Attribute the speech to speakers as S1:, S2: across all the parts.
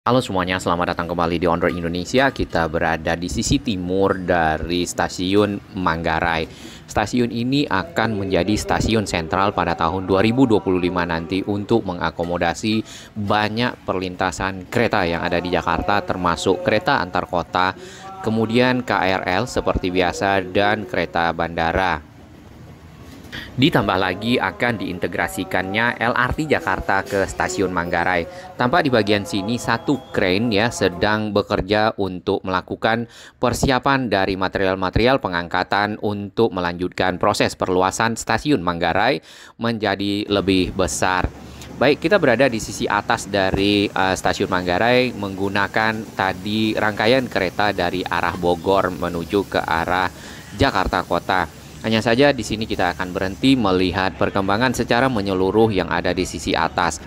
S1: Halo semuanya, selamat datang kembali di On Road Indonesia. Kita berada di sisi timur dari stasiun Manggarai. Stasiun ini akan menjadi stasiun sentral pada tahun 2025 nanti untuk mengakomodasi banyak perlintasan kereta yang ada di Jakarta, termasuk kereta antar kota, kemudian KRL seperti biasa, dan kereta bandara. Ditambah lagi akan diintegrasikannya LRT Jakarta ke stasiun Manggarai. Tampak di bagian sini satu crane ya sedang bekerja untuk melakukan persiapan dari material-material pengangkatan untuk melanjutkan proses perluasan stasiun Manggarai menjadi lebih besar. Baik, kita berada di sisi atas dari stasiun Manggarai menggunakan tadi rangkaian kereta dari arah Bogor menuju ke arah Jakarta Kota. Hanya saja di sini kita akan berhenti melihat perkembangan secara menyeluruh yang ada di sisi atas.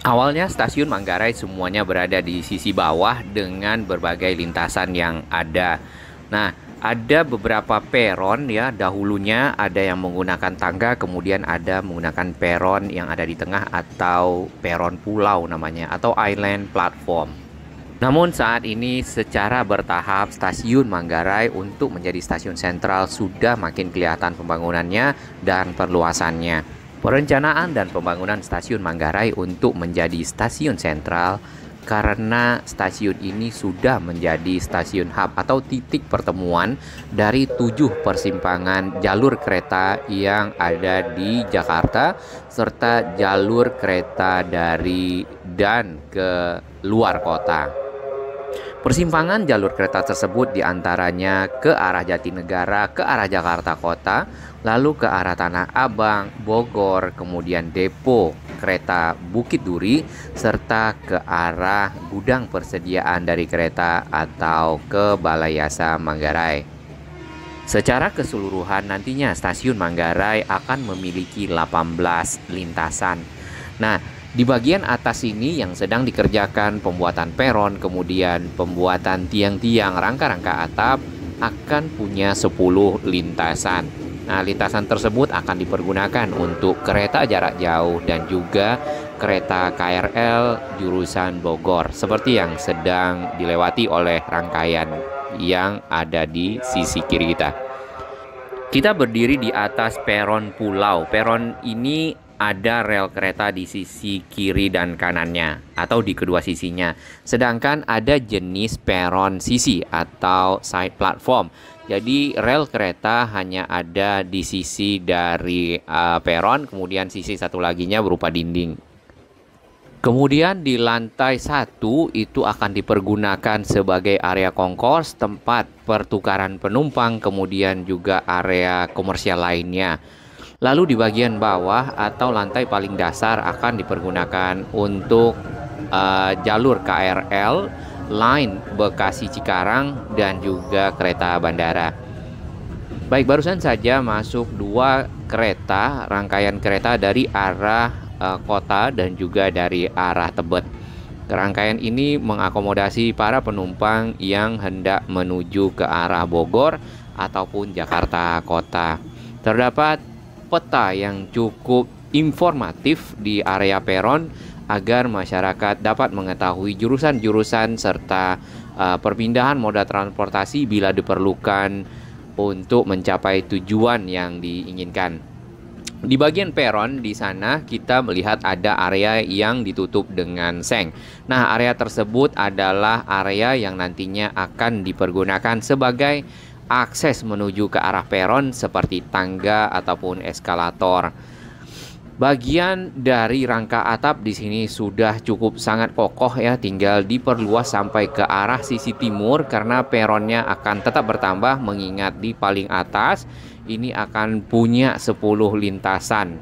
S1: Awalnya stasiun Manggarai semuanya berada di sisi bawah dengan berbagai lintasan yang ada. Nah, ada beberapa peron ya, dahulunya ada yang menggunakan tangga, kemudian ada menggunakan peron yang ada di tengah atau peron pulau namanya, atau island platform. Namun saat ini secara bertahap stasiun Manggarai untuk menjadi stasiun sentral sudah makin kelihatan pembangunannya dan perluasannya. Perencanaan dan pembangunan stasiun Manggarai untuk menjadi stasiun sentral karena stasiun ini sudah menjadi stasiun hub atau titik pertemuan dari 7 persimpangan jalur kereta yang ada di Jakarta serta jalur kereta dari dan ke luar kota. Persimpangan jalur kereta tersebut diantaranya ke arah Jatinegara, ke arah Jakarta Kota, lalu ke arah Tanah Abang, Bogor, kemudian depo kereta Bukit Duri, serta ke arah gudang persediaan dari kereta atau ke Balai Yasa Manggarai. Secara keseluruhan nantinya stasiun Manggarai akan memiliki 18 lintasan. Nah, di bagian atas ini yang sedang dikerjakan pembuatan peron, kemudian pembuatan tiang-tiang rangka-rangka atap akan punya 10 lintasan. Nah, lintasan tersebut akan dipergunakan untuk kereta jarak jauh dan juga kereta KRL jurusan Bogor seperti yang sedang dilewati oleh rangkaian yang ada di sisi kiri kita. Kita berdiri di atas peron pulau. Peron ini ada rel kereta di sisi kiri dan kanannya atau di kedua sisinya. Sedangkan ada jenis peron sisi atau side platform. Jadi rel kereta hanya ada di sisi dari peron, kemudian sisi satu laginya berupa dinding. Kemudian di lantai 1 itu akan dipergunakan sebagai area konkors, tempat pertukaran penumpang, kemudian juga area komersial lainnya. Lalu di bagian bawah atau lantai paling dasar akan dipergunakan untuk jalur KRL, line Bekasi Cikarang, dan juga kereta bandara. Baik, barusan saja masuk 2 kereta, rangkaian kereta dari arah kota dan juga dari arah Tebet. Rangkaian ini mengakomodasi para penumpang yang hendak menuju ke arah Bogor ataupun Jakarta Kota. Terdapat peta yang cukup informatif di area peron agar masyarakat dapat mengetahui jurusan-jurusan serta perpindahan moda transportasi bila diperlukan untuk mencapai tujuan yang diinginkan. Di bagian peron di sana kita melihat ada area yang ditutup dengan seng. Nah, area tersebut adalah area yang nantinya akan dipergunakan sebagai akses menuju ke arah peron seperti tangga ataupun eskalator. Bagian dari rangka atap di sini sudah cukup sangat kokoh ya, tinggal diperluas sampai ke arah sisi timur karena peronnya akan tetap bertambah mengingat di paling atas ini akan punya 10 lintasan.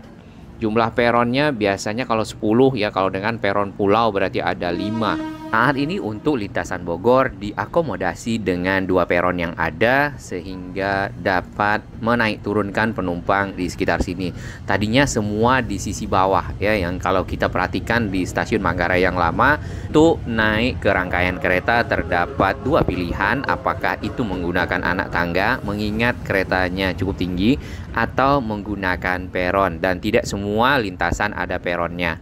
S1: Jumlah peronnya biasanya kalau 10 ya, kalau dengan peron pulau berarti ada 5. Saat ini untuk lintasan Bogor diakomodasi dengan 2 peron yang ada sehingga dapat menaik turunkan penumpang di sekitar sini. Tadinya semua di sisi bawah ya, yang kalau kita perhatikan di stasiun Manggarai yang lama itu naik ke rangkaian kereta terdapat 2 pilihan, apakah itu menggunakan anak tangga mengingat keretanya cukup tinggi atau menggunakan peron, dan tidak semua lintasan ada peronnya.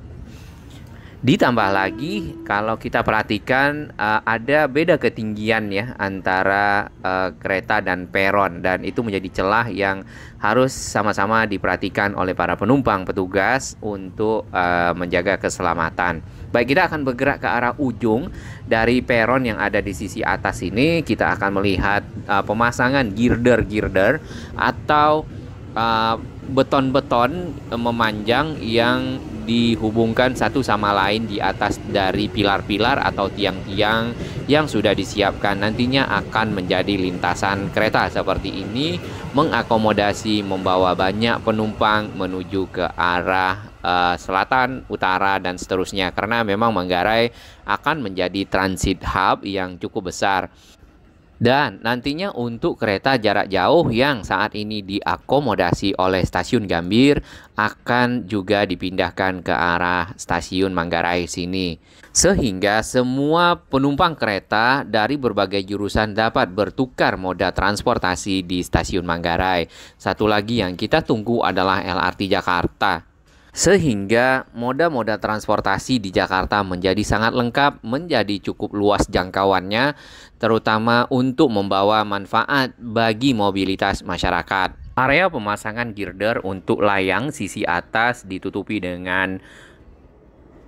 S1: Ditambah lagi kalau kita perhatikan ada beda ketinggian ya antara kereta dan peron, dan itu menjadi celah yang harus sama-sama diperhatikan oleh para penumpang petugas untuk menjaga keselamatan. Baik, kita akan bergerak ke arah ujung dari peron yang ada di sisi atas ini. Kita akan melihat pemasangan girder-girder atau beton-beton memanjang yang dihubungkan satu sama lain di atas dari pilar-pilar atau tiang-tiang yang sudah disiapkan. Nantinya akan menjadi lintasan kereta seperti ini, mengakomodasi membawa banyak penumpang menuju ke arah selatan, utara, dan seterusnya, karena memang Manggarai akan menjadi transit hub yang cukup besar. Dan nantinya untuk kereta jarak jauh yang saat ini diakomodasi oleh stasiun Gambir akan juga dipindahkan ke arah stasiun Manggarai sini. Sehingga semua penumpang kereta dari berbagai jurusan dapat bertukar moda transportasi di stasiun Manggarai. Satu lagi yang kita tunggu adalah LRT Jakarta. Sehingga moda-moda transportasi di Jakarta menjadi sangat lengkap, menjadi cukup luas jangkauannya, terutama untuk membawa manfaat bagi mobilitas masyarakat. Area pemasangan girder untuk layang sisi atas ditutupi dengan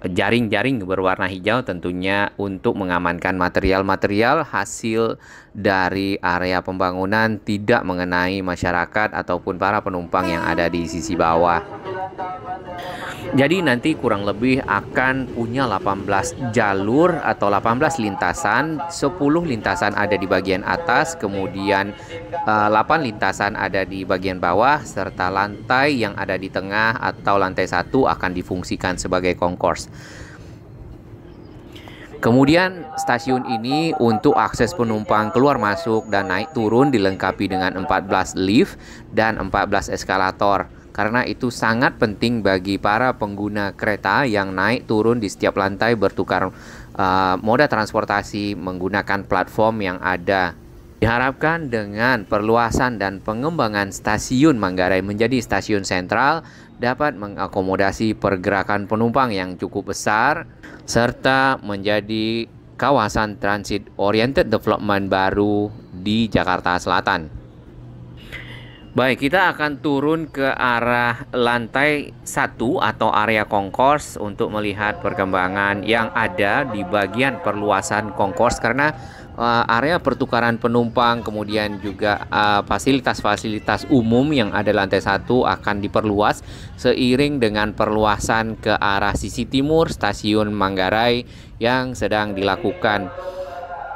S1: jaring-jaring berwarna hijau, tentunya untuk mengamankan material-material hasil dari area pembangunan tidak mengenai masyarakat ataupun para penumpang yang ada di sisi bawah. Jadi nanti kurang lebih akan punya 18 jalur atau 18 lintasan, 10 lintasan ada di bagian atas, kemudian 8 lintasan ada di bagian bawah, serta lantai yang ada di tengah atau lantai 1 akan difungsikan sebagai concourse. Kemudian stasiun ini untuk akses penumpang keluar masuk dan naik turun dilengkapi dengan 14 lift dan 14 eskalator. Karena itu sangat penting bagi para pengguna kereta yang naik turun di setiap lantai bertukar moda transportasi menggunakan platform yang ada. Diharapkan dengan perluasan dan pengembangan stasiun Manggarai menjadi stasiun sentral dapat mengakomodasi pergerakan penumpang yang cukup besar serta menjadi kawasan transit oriented development baru di Jakarta Selatan. Baik, kita akan turun ke arah lantai 1 atau area concourse untuk melihat perkembangan yang ada di bagian perluasan concourse, karena area pertukaran penumpang kemudian juga fasilitas-fasilitas umum yang ada di lantai 1 akan diperluas seiring dengan perluasan ke arah sisi timur stasiun Manggarai yang sedang dilakukan.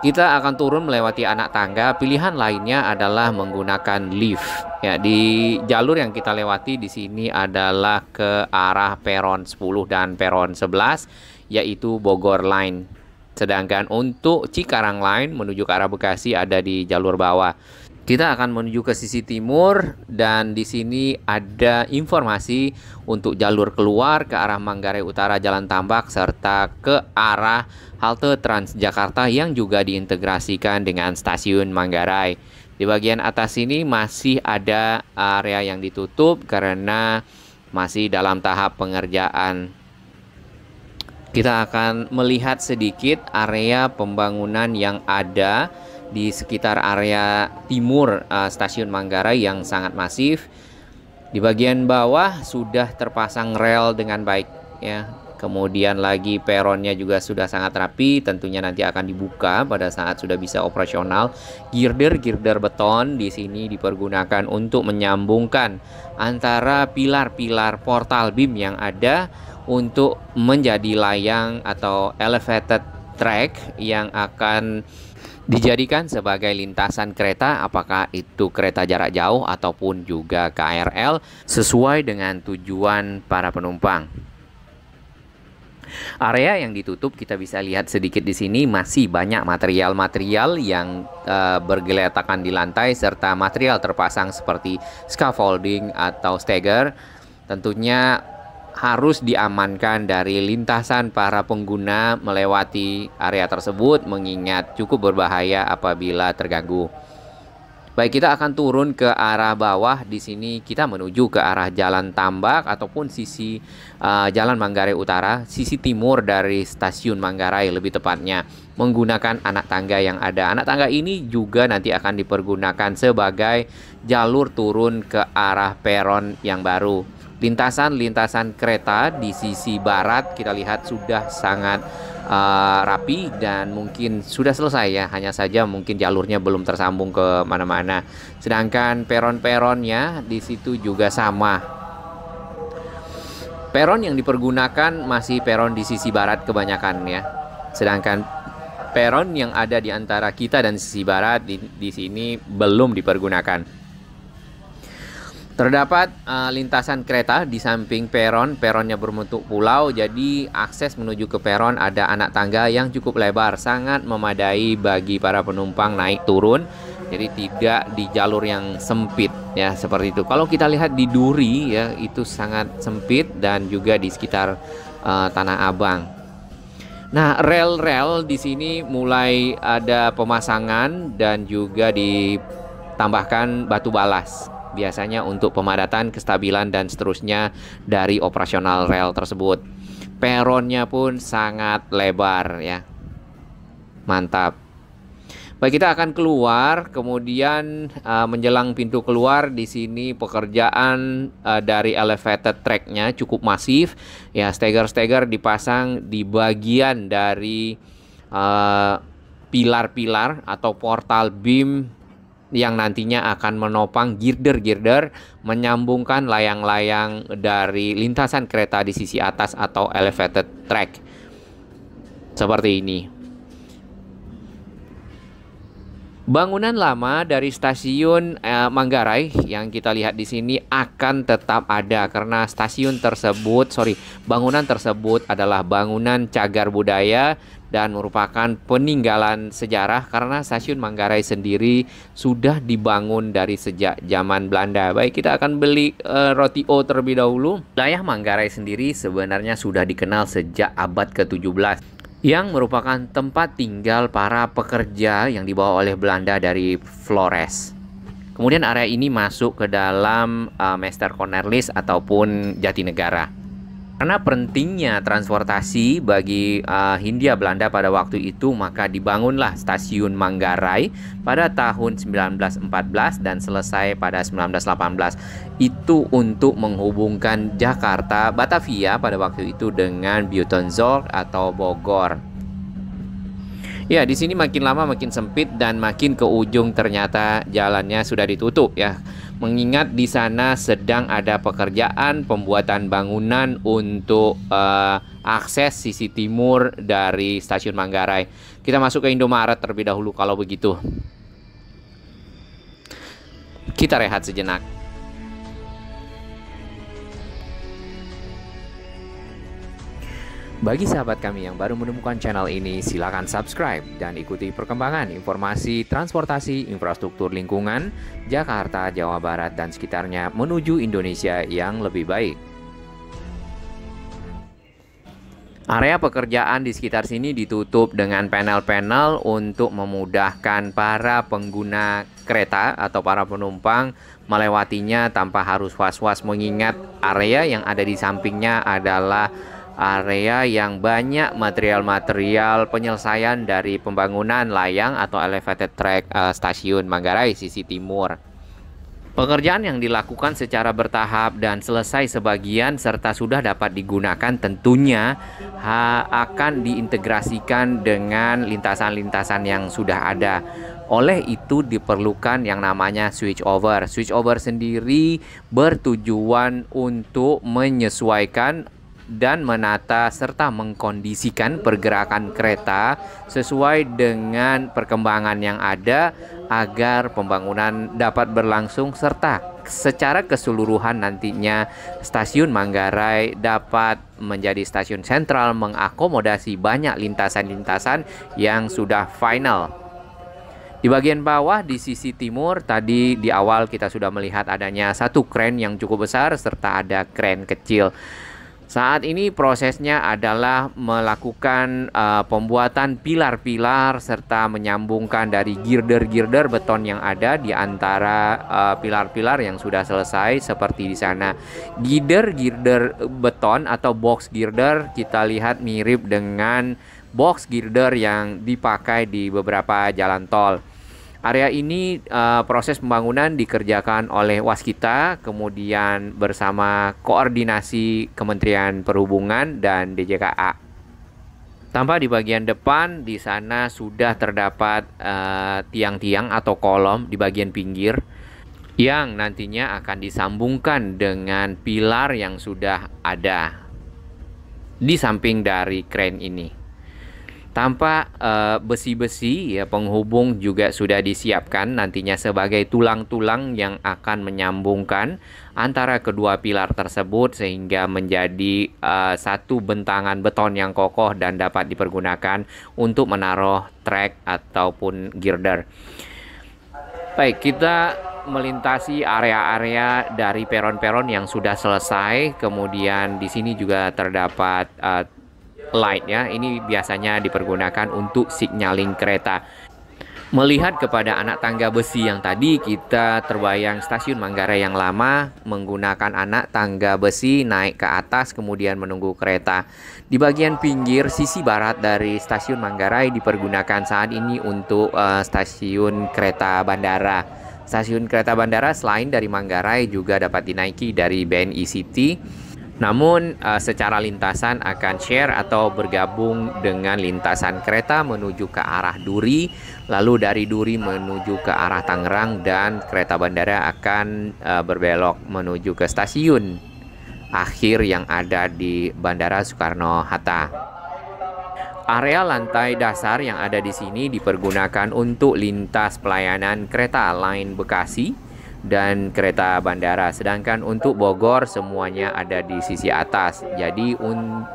S1: Kita akan turun melewati anak tangga. Pilihan lainnya adalah menggunakan lift. Ya, di jalur yang kita lewati di sini adalah ke arah peron 10 dan peron 11, yaitu Bogor Line. Sedangkan untuk Cikarang Line menuju ke arah Bekasi ada di jalur bawah. Kita akan menuju ke sisi timur dan di sini ada informasi untuk jalur keluar ke arah Manggarai Utara Jalan Tambak serta ke arah halte Transjakarta yang juga diintegrasikan dengan stasiun Manggarai. Di bagian atas ini masih ada area yang ditutup karena masih dalam tahap pengerjaan. Kita akan melihat sedikit area pembangunan yang ada di sekitar area timur stasiun Manggarai yang sangat masif. Di bagian bawah sudah terpasang rel dengan baik ya. Kemudian lagi peronnya juga sudah sangat rapi, tentunya nanti akan dibuka pada saat sudah bisa operasional. Girder-girder beton di sini dipergunakan untuk menyambungkan antara pilar-pilar portal beam yang ada untuk menjadi layang atau elevated track yang akan dijadikan sebagai lintasan kereta, apakah itu kereta jarak jauh ataupun juga KRL sesuai dengan tujuan para penumpang. Area yang ditutup kita bisa lihat sedikit di sini masih banyak material-material yang bergeletakan di lantai serta material terpasang seperti scaffolding atau stagger. Tentunya harus diamankan dari lintasan para pengguna melewati area tersebut mengingat cukup berbahaya apabila terganggu. Baik, kita akan turun ke arah bawah. Di sini kita menuju ke arah Jalan Tambak ataupun sisi Jalan Manggarai Utara, sisi timur dari Stasiun Manggarai lebih tepatnya, menggunakan anak tangga yang ada. Anak tangga ini juga nanti akan dipergunakan sebagai jalur turun ke arah peron yang baru. Lintasan-lintasan kereta di sisi barat kita lihat sudah sangat rapi dan mungkin sudah selesai ya, hanya saja mungkin jalurnya belum tersambung ke mana-mana. Sedangkan peron-peronnya di situ juga sama. Peron yang dipergunakan masih peron di sisi barat kebanyakan ya. Sedangkan peron yang ada di antara kita dan sisi barat di sini belum dipergunakan. Terdapat lintasan kereta di samping peron, peronnya berbentuk pulau, jadi akses menuju ke peron ada anak tangga yang cukup lebar, sangat memadai bagi para penumpang naik turun, jadi tidak di jalur yang sempit ya seperti itu. Kalau kita lihat di Duri ya itu sangat sempit dan juga di sekitar Tanah Abang. Nah, rel-rel di sini mulai ada pemasangan dan juga ditambahkan batu balas. Biasanya untuk pemadatan, kestabilan, dan seterusnya dari operasional rel tersebut. Peronnya pun sangat lebar ya. Mantap. Baik, kita akan keluar, kemudian menjelang pintu keluar di sini pekerjaan dari elevated track-nya cukup masif. Ya, steger-steger dipasang di bagian dari pilar-pilar atau portal beam yang nantinya akan menopang girder-girder menyambungkan layang-layang dari lintasan kereta di sisi atas atau elevated track. Seperti ini. Bangunan lama dari stasiun Manggarai yang kita lihat di sini akan tetap ada karena bangunan tersebut adalah bangunan cagar budaya dan merupakan peninggalan sejarah karena stasiun Manggarai sendiri sudah dibangun dari sejak zaman Belanda. Baik, kita akan beli roti O terlebih dahulu. Wilayah Manggarai sendiri sebenarnya sudah dikenal sejak abad ke-17. Yang merupakan tempat tinggal para pekerja yang dibawa oleh Belanda dari Flores. Kemudian area ini masuk ke dalam Meester Cornelis ataupun Jatinegara. Karena pentingnya transportasi bagi Hindia Belanda pada waktu itu, maka dibangunlah stasiun Manggarai pada tahun 1914 dan selesai pada 1918. Itu untuk menghubungkan Jakarta, Batavia pada waktu itu dengan Buitenzorg atau Bogor. Ya, di sini makin lama makin sempit dan makin ke ujung ternyata jalannya sudah ditutup ya. Mengingat di sana sedang ada pekerjaan pembuatan bangunan untuk akses sisi timur dari stasiun Manggarai. Kita masuk ke Indomaret terlebih dahulu kalau begitu. Kita rehat sejenak. Bagi sahabat kami yang baru menemukan channel ini, silakan subscribe dan ikuti perkembangan informasi transportasi infrastruktur lingkungan Jakarta, Jawa Barat, dan sekitarnya menuju Indonesia yang lebih baik. Area pekerjaan di sekitar sini ditutup dengan panel-panel untuk memudahkan para pengguna kereta atau para penumpang melewatinya tanpa harus was-was, mengingat area yang ada di sampingnya adalah area yang banyak material-material penyelesaian dari pembangunan layang atau elevated track stasiun Manggarai sisi timur. Pekerjaan yang dilakukan secara bertahap dan selesai sebagian serta sudah dapat digunakan tentunya akan diintegrasikan dengan lintasan-lintasan yang sudah ada. Oleh itu diperlukan yang namanya switch over. Switch over sendiri bertujuan untuk menyesuaikan dan menata serta mengkondisikan pergerakan kereta sesuai dengan perkembangan yang ada agar pembangunan dapat berlangsung serta secara keseluruhan nantinya stasiun Manggarai dapat menjadi stasiun sentral mengakomodasi banyak lintasan-lintasan yang sudah final. Di bagian bawah di sisi timur tadi di awal kita sudah melihat adanya satu kren yang cukup besar serta ada kren kecil. Saat ini prosesnya adalah melakukan pembuatan pilar-pilar serta menyambungkan dari girder-girder beton yang ada di antara pilar-pilar yang sudah selesai seperti di sana. Girder-girder beton atau box girder kita lihat mirip dengan box girder yang dipakai di beberapa jalan tol. Area ini proses pembangunan dikerjakan oleh Waskita, kemudian bersama koordinasi Kementerian Perhubungan dan DJKA. Tampak di bagian depan, di sana sudah terdapat tiang-tiang atau kolom di bagian pinggir yang nantinya akan disambungkan dengan pilar yang sudah ada di samping dari kren ini. Tampak besi-besi ya penghubung juga sudah disiapkan nantinya sebagai tulang-tulang yang akan menyambungkan antara kedua pilar tersebut sehingga menjadi satu bentangan beton yang kokoh dan dapat dipergunakan untuk menaruh trek ataupun girder. Baik, kita melintasi area-area dari peron-peron yang sudah selesai. Kemudian di sini juga terdapat light ya, ini biasanya dipergunakan untuk signaling kereta. Melihat kepada anak tangga besi yang tadi, kita terbayang stasiun Manggarai yang lama menggunakan anak tangga besi naik ke atas kemudian menunggu kereta. Di bagian pinggir sisi barat dari stasiun Manggarai dipergunakan saat ini untuk stasiun kereta bandara. Stasiun kereta bandara selain dari Manggarai juga dapat dinaiki dari BNI City. Namun secara lintasan akan share atau bergabung dengan lintasan kereta menuju ke arah Duri, lalu dari Duri menuju ke arah Tangerang, dan kereta bandara akan berbelok menuju ke stasiun akhir yang ada di Bandara Soekarno-Hatta. Area lantai dasar yang ada di sini dipergunakan untuk lintas pelayanan kereta Line Bekasi dan kereta bandara, sedangkan untuk Bogor semuanya ada di sisi atas. Jadi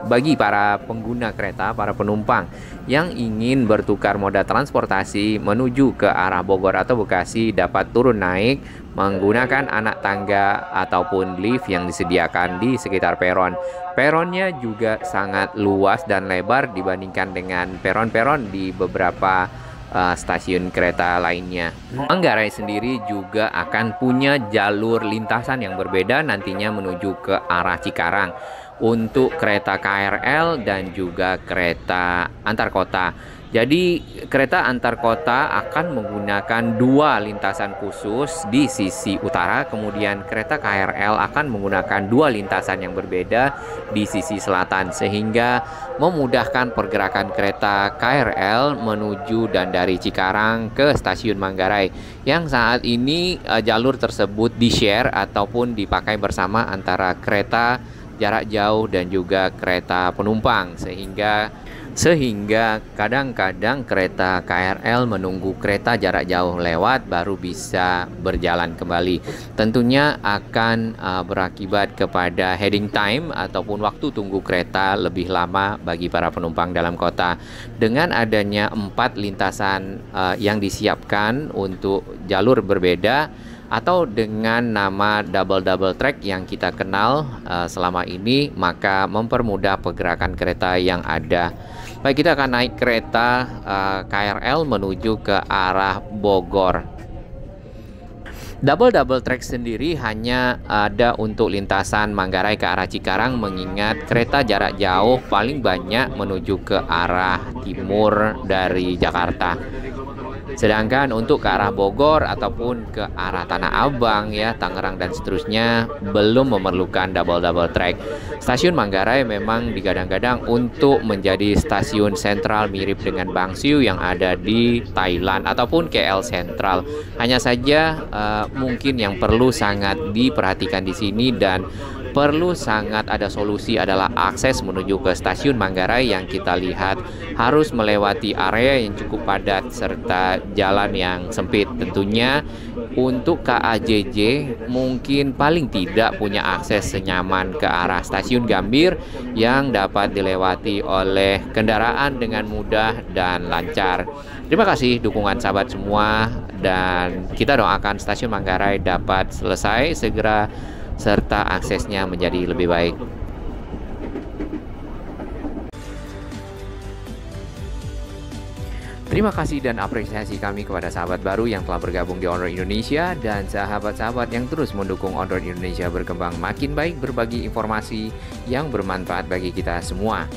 S1: bagi para pengguna kereta, para penumpang yang ingin bertukar moda transportasi menuju ke arah Bogor atau Bekasi dapat turun naik menggunakan anak tangga ataupun lift yang disediakan di sekitar peron. Peronnya juga sangat luas dan lebar dibandingkan dengan peron-peron di beberapa stasiun kereta lainnya. Manggarai sendiri juga akan punya jalur lintasan yang berbeda nantinya menuju ke arah Cikarang untuk kereta KRL dan juga kereta antar kota. Jadi kereta antar kota akan menggunakan dua lintasan khusus di sisi utara, kemudian kereta KRL akan menggunakan dua lintasan yang berbeda di sisi selatan, sehingga memudahkan pergerakan kereta KRL menuju dan dari Cikarang ke stasiun Manggarai, yang saat ini jalur tersebut di-share ataupun dipakai bersama antara kereta jarak jauh dan juga kereta penumpang, sehingga kadang-kadang kereta KRL menunggu kereta jarak jauh lewat baru bisa berjalan kembali. Tentunya akan berakibat kepada heading time ataupun waktu tunggu kereta lebih lama bagi para penumpang dalam kota. Dengan adanya 4 lintasan yang disiapkan untuk jalur berbeda atau dengan nama double track yang kita kenal selama ini, maka mempermudah pergerakan kereta yang ada. Baik, kita akan naik kereta KRL menuju ke arah Bogor. Double track sendiri hanya ada untuk lintasan Manggarai ke arah Cikarang, mengingat kereta jarak jauh paling banyak menuju ke arah timur dari Jakarta. Sedangkan untuk ke arah Bogor ataupun ke arah Tanah Abang ya, Tangerang dan seterusnya belum memerlukan double track. Stasiun Manggarai memang digadang-gadang untuk menjadi stasiun sentral mirip dengan Bangsiu yang ada di Thailand ataupun KL Sentral. Hanya saja mungkin yang perlu sangat diperhatikan di sini dan perlu sangat ada solusi adalah akses menuju ke stasiun Manggarai yang kita lihat harus melewati area yang cukup padat serta jalan yang sempit. Tentunya untuk KAJJ mungkin paling tidak punya akses senyaman ke arah stasiun Gambir yang dapat dilewati oleh kendaraan dengan mudah dan lancar. Terima kasih dukungan sahabat semua, dan kita doakan stasiun Manggarai dapat selesai segera serta aksesnya menjadi lebih baik. Terima kasih dan apresiasi kami kepada sahabat baru yang telah bergabung di Ondroid Indonesia dan sahabat-sahabat yang terus mendukung Ondroid Indonesia berkembang makin baik, berbagi informasi yang bermanfaat bagi kita semua.